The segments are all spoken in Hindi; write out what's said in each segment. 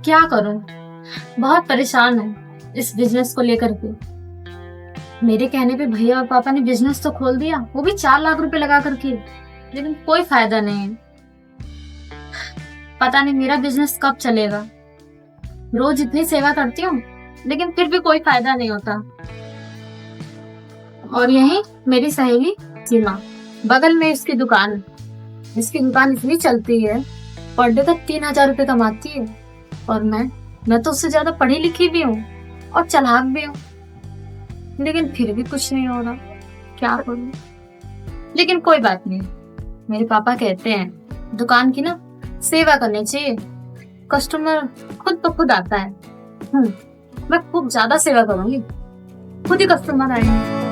क्या करूं, बहुत परेशान हूँ इस बिजनेस को लेकर के। मेरे कहने पे भैया और पापा ने बिजनेस तो खोल दिया, वो भी 4 लाख रुपए लगा करके, लेकिन कोई फायदा नहीं है। पता नहीं मेरा बिजनेस कब चलेगा। रोज इतनी सेवा करती हूँ लेकिन फिर भी कोई फायदा नहीं होता। और यही मेरी सहेली सीमा, बगल में इसकी दुकान है। इसकी दुकान इतनी चलती है, पर डे का 3,000 रुपए कमाती है। और मैं तो उससे ज्यादा पढ़ी लिखी भी हूँ और चालाक भी हूँ, लेकिन फिर भी कुछ नहीं हो रहा। क्या करूँ? लेकिन कोई बात नहीं, मेरे पापा कहते हैं दुकान की ना सेवा करनी चाहिए, कस्टमर खुद तो खुद आता है। मैं खूब ज्यादा सेवा करूंगी, खुद ही कस्टमर आएंगे।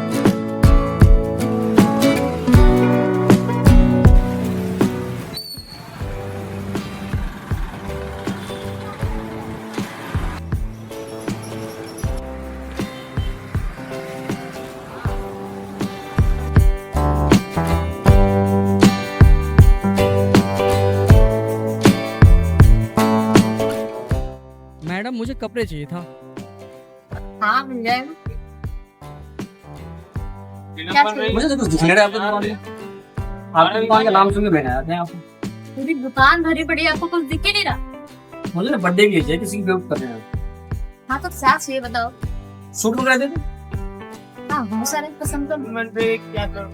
मैडम मुझे कपड़े चाहिए था। हाँ मिल जाएगा। मुझे तो कुछ दिख नहीं रहा है आपकी दुकान में। आपकी दुकान का नाम सुन के मैंने आया था आपको। पूरी दुकान भरी पड़ी, आपको कुछ दिख ही नहीं रहा। मुझे ना बर्थडे के लिए चाहिए, किसी की गिफ्ट कर देना। हाँ तो क्या चाहिए बताओ। सूट वगैरह दे दो। हाँ बहुत सारे पसंद तो क्या करो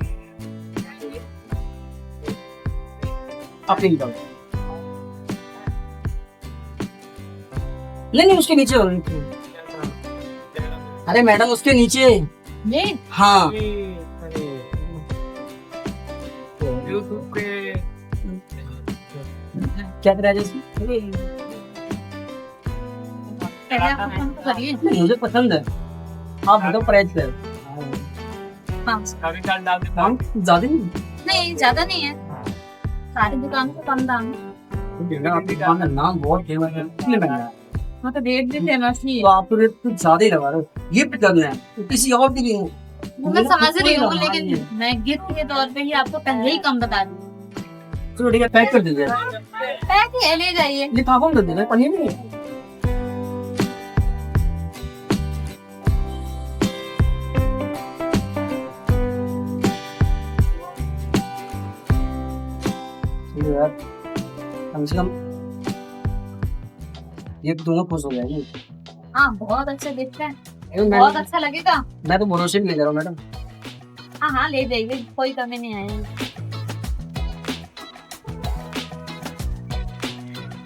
अपनी निकाल। नहीं उसके नीचे हो। अरे मैडम उसके नीचे। ये हाँ क्या करा जैसे करिए। मुझे पसंद है। आप बताओ प्राइस क्या है? ज्यादा नहीं ज्यादा नहीं है, सारी दुकान को कम दाम है। आपकी दुकान का नाम बहुत फेमस है, इसलिए मैंने आया। हाँ तो रेट भी फेमस ही तो है। आप तो रेट कुछ ज्यादा ही लगा रहे हो। गिफ्ट करना है तो किसी और के लिए हो। वो मैं समझ रही हूँ, हाँ, लेकिन मैं गिफ्ट के तौर पे ही आपको पहले ही कम बता दी। चलो ठीक है, पैक कर दीजिए। पैक है, ले जाइए। लिफाफा में कर दीजिए, पनीर नहीं है। ठीक है यार, कम से कम ये दोनों खुश हो जाएंगे। हाँ बहुत अच्छा गिफ्ट है, मैं बहुत अच्छा लगेगा। तो भरोसे भी ले जा रहा हूँ मैडम। हाँ हाँ ले जाइए, कोई कमी नहीं आएगी।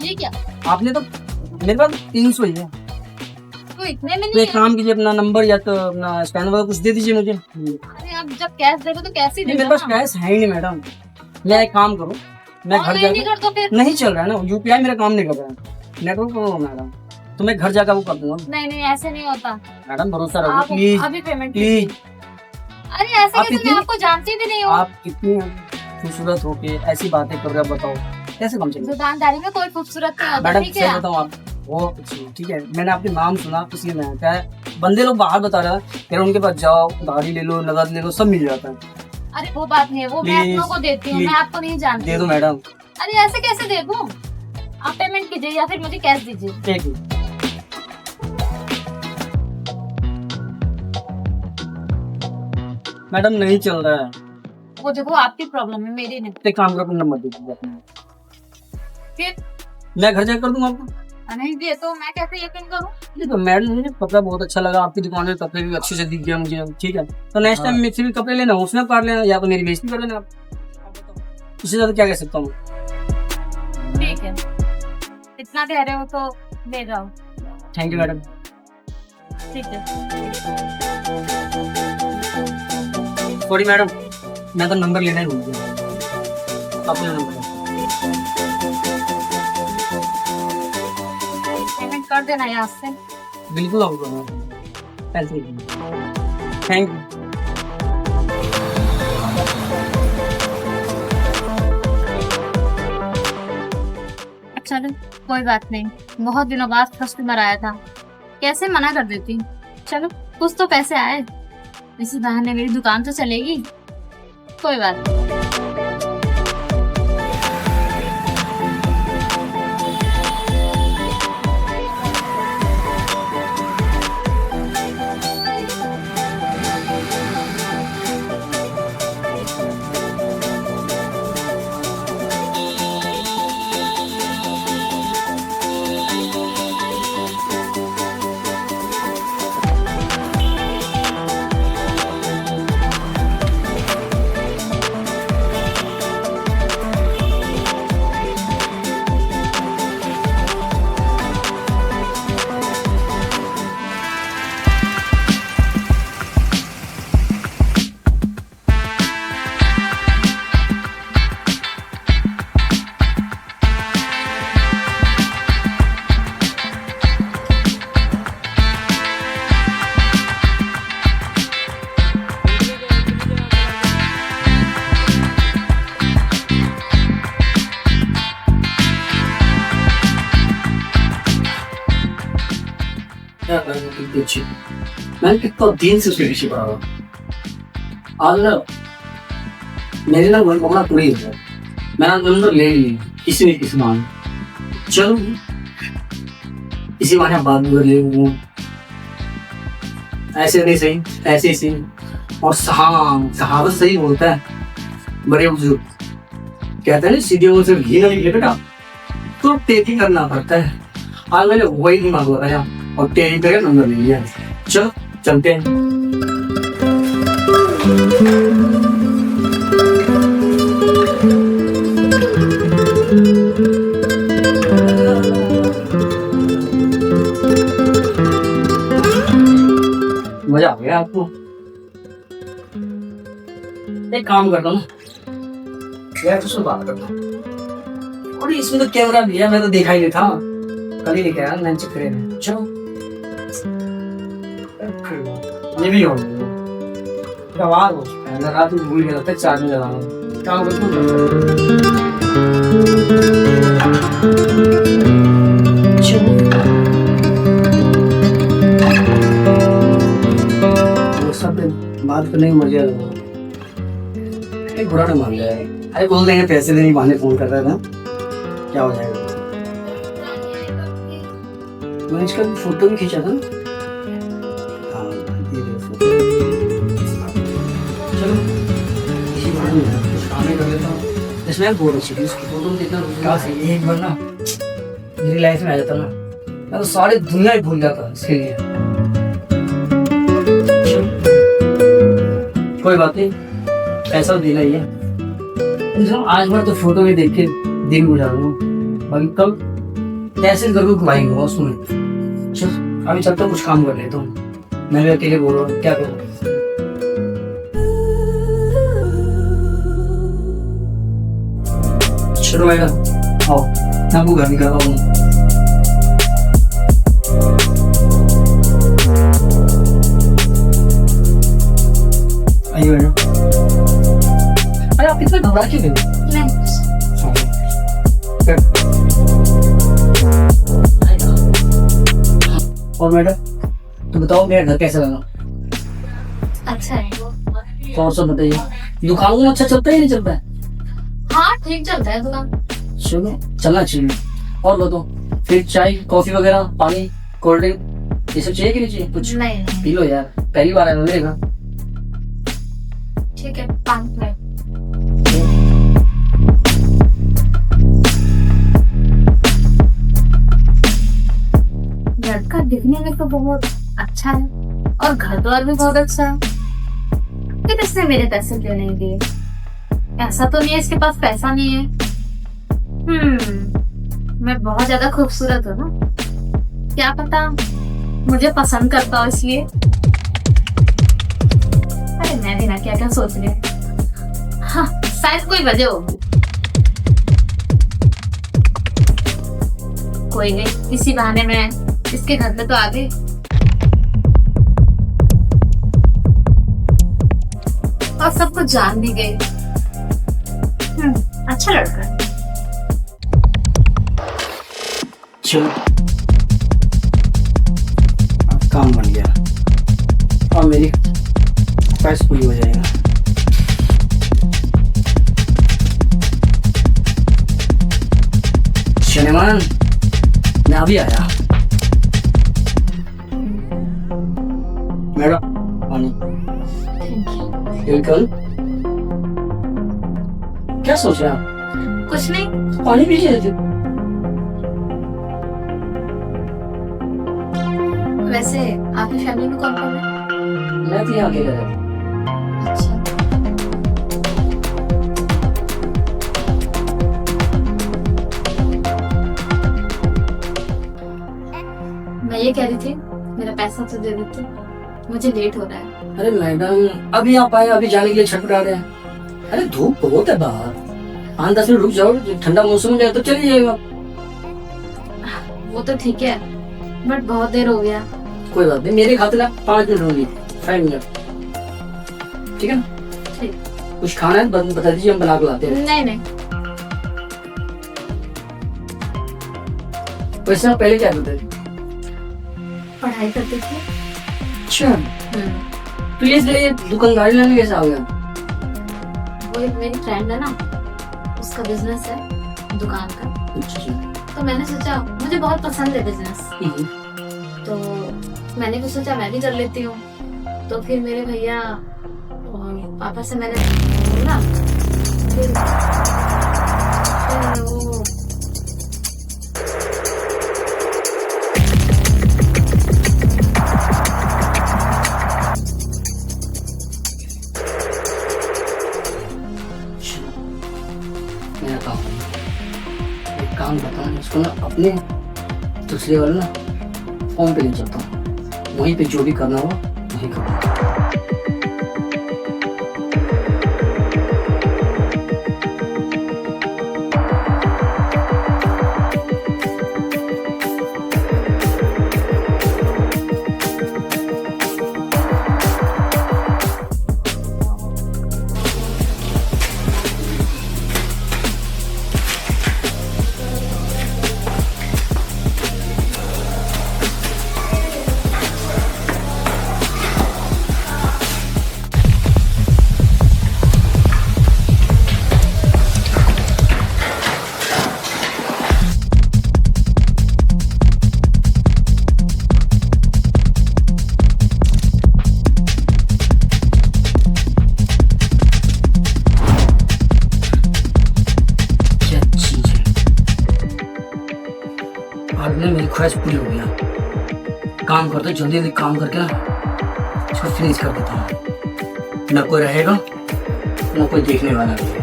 ये क्या? आपने तो मेरे पास 300 ही है। तो इतने में तो नहीं एक है? काम कीजिए, अपना नंबर या तो अपना स्कैनर वगैरह कुछ दे दीजिए मुझे। अरे आप जब कैश देते तो कैसे नहीं देते मेरे पास कैश है ही नहीं मैडम। मैं एक काम करूँ, मैं घर ऑनलाइन नहीं जाकर कर दो फिर। नहीं चल रहा है ना, यूपीआई मेरा काम नहीं कर रहा है, नेटवर्क प्रॉब्लम मैडम। तो मैं घर जाकर वो कर दूंगा। नहीं नहीं ऐसे नहीं होता। मैडम भरोसा रखो आप प्लीज अभी पेमेंट प्लीज। अरे ऐसे आप कैसे, मैं इतनी- आपको जानती भी नहीं हूँ। आप कितनी खूबसूरत होके ऐसी बातें कर रहे हो, बताओ कैसे काम चलेगा? दुकानदारी में कोई खूबसूरत नहीं होता, मैडम ठीक सही है? बताऊँ आप बहुत अच्छी, ठीक है। मैंने आपके नाम सुना इसलिए मैं क्या है, बंदे लोग बाहर बता रहा है कह रहे उनके पास जाओ, उधारी ले लो, नगद ले लो, सब मिल जाता है। अरे वो बात नहीं है, वो मैं Please, अपनों को देती हूँ, please, मैं आपको नहीं जानती। दे दो मैडम। अरे ऐसे कैसे दे दूँ? आप पेमेंट कीजिए या फिर मुझे कैश दीजिए। एक मिनट। मैडम नहीं चल रहा है। वो देखो आपकी प्रॉब्लम है, मेरी नहीं। एक काम करो, अपना नंबर दे दीजिए अपना। फिर मैं घर जाकर कर दूंगा आपको। नहीं दिए तो मैं कैसे यकीन करूँ? ये तो मैडम मुझे कपड़ा बहुत अच्छा लगा, आपकी दुकान में कपड़े भी अच्छे से दिख गया मुझे, ठीक है। तो नेक्स्ट टाइम मुझसे भी कपड़े लेना, उसमें काट लेना, या तो मेरी बेइज्जती कर लेना आप। इससे ज्यादा क्या कह सकता हूँ? ठीक है, इतना कह रहे हो तो ले जाओ। Thank you madam. ठीक है। सॉरी मैडम, मैं तो नंबर लेना ही भूल गया। अपना नंबर पेमेंट कर देना यहाँ से। बिल्कुल होगा, पैसे। Thank you. चलो कोई बात नहीं, बहुत दिनों बाद कस्टमर आया था, कैसे मना कर देती। चलो कुछ तो पैसे आए, इसी बहाने मेरी दुकान तो चलेगी। कोई बात नहीं। कितनी अच्छी, मैंने कितना दिन से उसके पीछे पड़ा हुआ। आज ना मेरे ना मन कपड़ा पूरी हो गया, मैंने नंबर ले ली किसी ने किसी मान, चलो इसी बहाने बात भी कर ले, ऐसे नहीं सही ऐसे ही सही। और हाँ, कहावत सही बोलता है बड़े बुजुर्ग, कहते हैं सीधे वो से घी नहीं बेटा, तो तेजी करना पड़ता है। आज मैंने वही दिमाग लगाया और तेजी करके नंबर ले लिया। चलो चलते हैं। मजा आ गया आपको? एक काम करता हूँ यार, तुझसे बात करता हूँ। और इसमें तो कैमरा भी है, मैं तो देखा ही नहीं था, कल ही लेके आया मैंने चेक करे। चलो ये भी हो गया, आवाज हो चुका है, लगा तो भूल गया था चार्ज में लगाना। काम करता हूँ। बात करने में मजा लगा, बुरा ना मान जाए। अरे बोल देंगे पैसे देने बहाने फोन कर रहा था, क्या हो जाएगा। मैंने इसका फोटो भी खींचा था। हाँ, चलो इसी बारे में कुछ काम ही कर लेता हूँ। इसमें बहुत अच्छी थी उसकी फोटो में, कितना विकास है। एक बार ना मेरी लाइफ में आ जाता ना, मैं तो सारी दुनिया ही भूल जाता इसके लिए। कोई बात नहीं, पैसा देना ही है। आज बार तो फोटो में देख के दिन गुजारूंगा, बाकी कल कैसे जरूर घुमाएंगे उसमें। चल अभी चलता, कुछ काम कर लेता हूँ। मैं भी अकेले बोल रहा हूँ, क्या करूँ। चलो मैडम आओ, मैं आपको घर निकालता हूँ। आइए मैडम। अरे आप इतना घबरा क्यों गए? और मैडम तो बताओ मेरा घर कैसा लगा? अच्छा है। तो और सब बताइए, दुकान में अच्छा चलता है नहीं चलता है? हाँ ठीक चलता है दुकान। चलो चलना चाहिए। और बताओ फिर चाय कॉफी वगैरह पानी कोल्ड ड्रिंक ये सब चाहिए कि नहीं चाहिए? कुछ नहीं पी लो यार, पहली बार आया मिलेगा। ठीक है, 5 मिनट। लड़का दिखने में तो बहुत अच्छा है और घर द्वार भी बहुत अच्छा है, फिर इसने मेरे पैसे क्यों नहीं दिए? ऐसा तो नहीं है इसके पास पैसा नहीं है। मैं बहुत ज्यादा खूबसूरत हूँ ना, क्या पता मुझे पसंद करता हो इसलिए। अरे मैं भी ना क्या क्या सोच रही हूँ। हाँ शायद कोई वजह होगी। कोई नहीं, इसी बहाने में इसके घर पे तो आ गई। और सब कुछ जान भी गई। अच्छा लड़का है। चलो अब काम बन गया और मेरी ख्वाहिश पूरी हो जाएगा। शनिवार मैं अभी आया। मैडम पानी। वेलकम। क्या सोच रहे हैं आप? कुछ नहीं। पानी पीजिए थे। वैसे आपकी फैमिली में कौन कौन है? मैं तो यहाँ अकेला रहता हूँ। अच्छा। मैं ये कह रही थी मेरा पैसा तो दे देते, मुझे लेट हो रहा है। अरे मैडम अभी आप आए, अभी जाने के लिए छटपटा रहे हैं। अरे धूप बहुत है बाहर, 5-10 मिनट रुक जाओ, ठंडा मौसम हो जाए तो चली जाएगा। वो तो ठीक है बट बहुत देर हो गया। कोई बात नहीं, मेरे खाते ना 5 मिनट होंगे, 5 मिनट, ठीक है ना? ठीक। कुछ खाना है बता दीजिए, हम बना के लाते हैं। नहीं नहीं। वैसे आप पहले क्या करते थे? पढ़ाई करती थी। अच्छा, तो ये दुकानदारी लाने कैसे आ गया? वो एक मेरी फ्रेंड है ना, उसका बिजनेस है दुकान का। अच्छा, तो मैंने सोचा, मुझे बहुत पसंद है बिजनेस, तो मैंने भी सोचा मैं भी कर लेती हूँ। तो फिर मेरे भैया और पापा से मैंने बोला, फिर वो मेरा काम एक काम करता हूँ, इसको ना अपने दूसरे वाले ना फॉर्म पे ले चलता हूँ, वहीं पे जो भी करना हो वहीं करूँ। आज ना मेरी ख्वाहिश पूरी हो गया। काम करते जल्दी जल्दी काम करके ना इसको फिनिश कर देता हूँ, ना कोई रहेगा ना कोई देखने वाला भी है।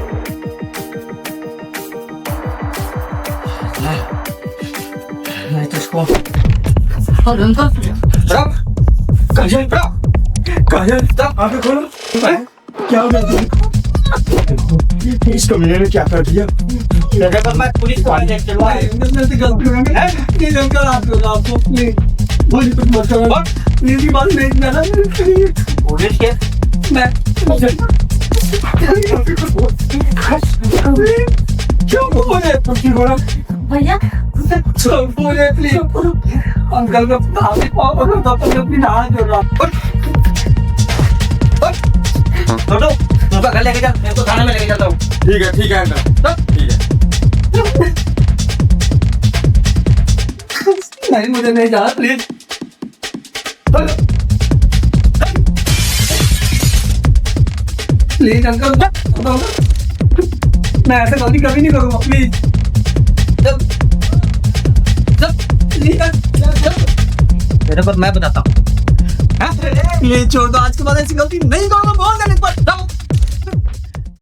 मैं तो इसको आंखें खोलो। क्या हो गया? इस कमीने ने क्या कर दिया? मैं पुलिस को गलती आपको मुझे कुछ मत करो। मेरी बात नहीं सुना। पुलिस के मैं क्यों बोले तुम बोला भैया बोले प्लीज अंकल का भाभी पापा का तब अपनी हाथ जोड़ रहा। छोटू तुमका घर लेके जा, मैं तो थाने में लेके जाता हूँ। ठीक है अंकल, ठीक है। नहीं मुझे नहीं जाना प्लीज। प्लीज अंकल मैं ऐसे गलती कभी नहीं करूँगा प्लीज। मेरे को मैं बताता हूँ। प्लीज छोड़ दो, आज के बाद ऐसी गलती नहीं करूँगा, बोल देने पर।